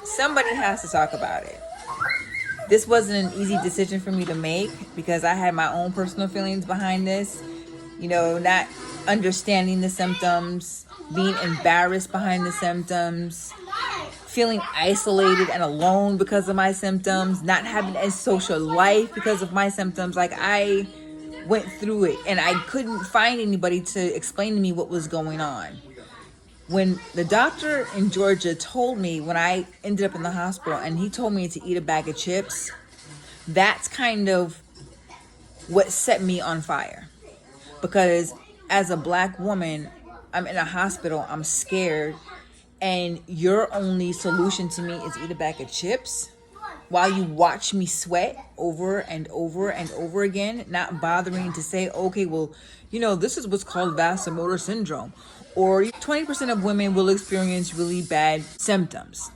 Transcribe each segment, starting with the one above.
somebody has to talk about it. This wasn't an easy decision for me to make because I had my own personal feelings behind this. You know, not understanding the symptoms, being embarrassed behind the symptoms, feeling isolated and alone because of my symptoms, not having a social life because of my symptoms. Like, I went through it and I couldn't find anybody to explain to me what was going on. When the doctor in Georgia told me, when I ended up in the hospital, and he told me to eat a bag of chips, that's kind of what set me on fire. Because as a Black woman, I'm in a hospital, I'm scared, and your only solution to me is eat a bag of chips while you watch me sweat over and over and over again, not bothering to say, okay, well, you know, this is what's called vasomotor syndrome. Or 20% of women will experience really bad symptoms.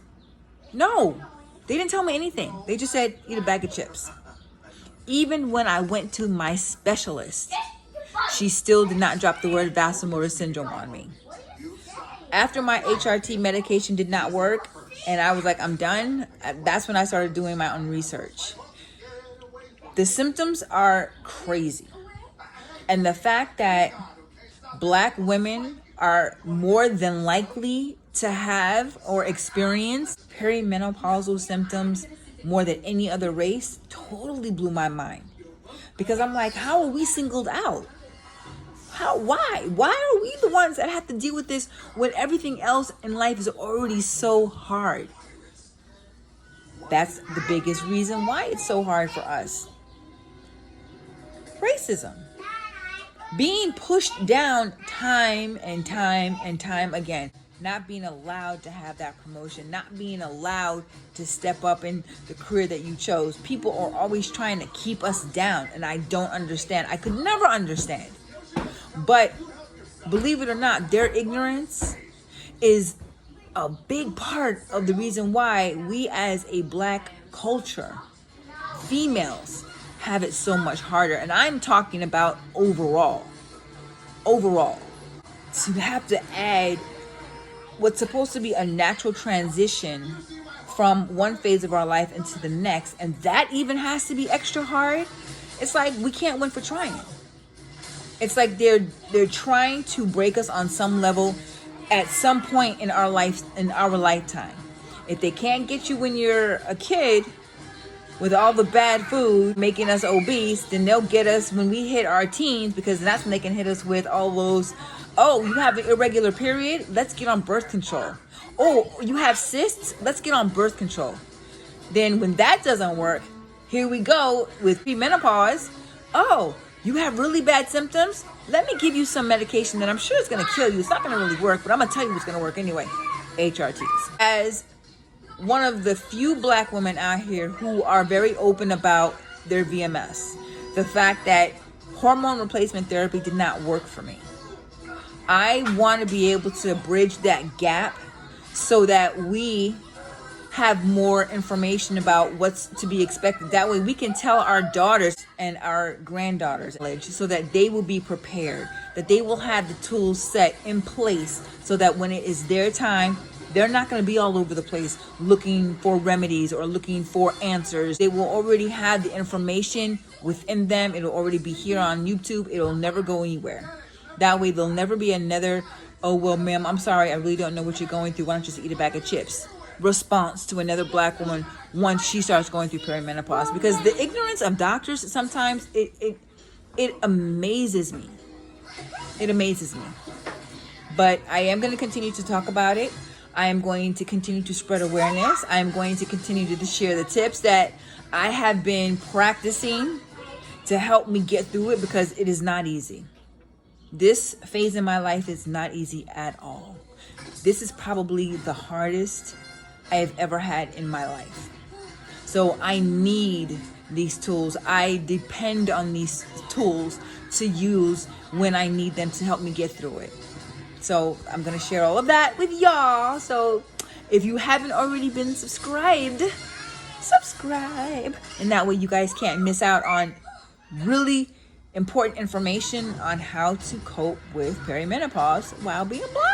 No, they didn't tell me anything. They just said, eat a bag of chips. Even when I went to my specialist, she still did not drop the word vasomotor syndrome on me. After my HRT medication did not work, and I was like, I'm done, that's when I started doing my own research. The symptoms are crazy. And the fact that Black women are more than likely to have or experience perimenopausal symptoms more than any other race totally blew my mind. Because I'm like, how are we singled out? Why are we the ones that have to deal with this when everything else in life is already so hard? That's the biggest reason why it's so hard for us. Racism. Being pushed down time and time and time again. Not being allowed to have that promotion. Not being allowed to step up in the career that you chose. People are always trying to keep us down, and I don't understand. I could never understand. But believe it or not, their ignorance is a big part of the reason why we as a Black culture, females, have it so much harder. And I'm talking about overall. To have to add what's supposed to be a natural transition from one phase of our life into the next, and that even has to be extra hard. It's like we can't win for trying. It's like they're trying to break us on some level at some point in our life, in our lifetime. If they can't get you when you're a kid with all the bad food making us obese, then they'll get us when we hit our teens, because that's when they can hit us with all those, oh, you have an irregular period? Let's get on birth control. Oh, you have cysts? Let's get on birth control. Then when that doesn't work, here we go with premenopause. Oh, you have really bad symptoms? Let me give you some medication that I'm sure is going to kill you. It's not going to really work, but I'm going to tell you what's going to work anyway. HRTs. As one of the few Black women out here who are very open about their VMS, the fact that hormone replacement therapy did not work for me. I want to be able to bridge that gap so that we have more information about what's to be expected. That way we can tell our daughters and our granddaughters so that they will be prepared, that they will have the tools set in place so that when it is their time, they're not going to be all over the place looking for remedies or looking for answers. They will already have the information within them. It'll already be here on YouTube. It'll never go anywhere. That way there'll never be another, oh, well, ma'am, I'm sorry, I really don't know what you're going through. Why don't you just eat a bag of chips? Response to another Black woman once she starts going through perimenopause. Because the ignorance of doctors, sometimes it amazes me. It amazes me. But I am going to continue to talk about it. I am going to continue to spread awareness. I am going to continue to share the tips that I have been practicing to help me get through it, because it is not easy. This phase in my life is not easy at all. This is probably the hardest I have ever had in my life. So I need these tools. I depend on these tools to use when I need them to help me get through it. So I'm going to share all of that with y'all. So if you haven't already been subscribed, subscribe. And that way you guys can't miss out on really important information on how to cope with perimenopause while being Black.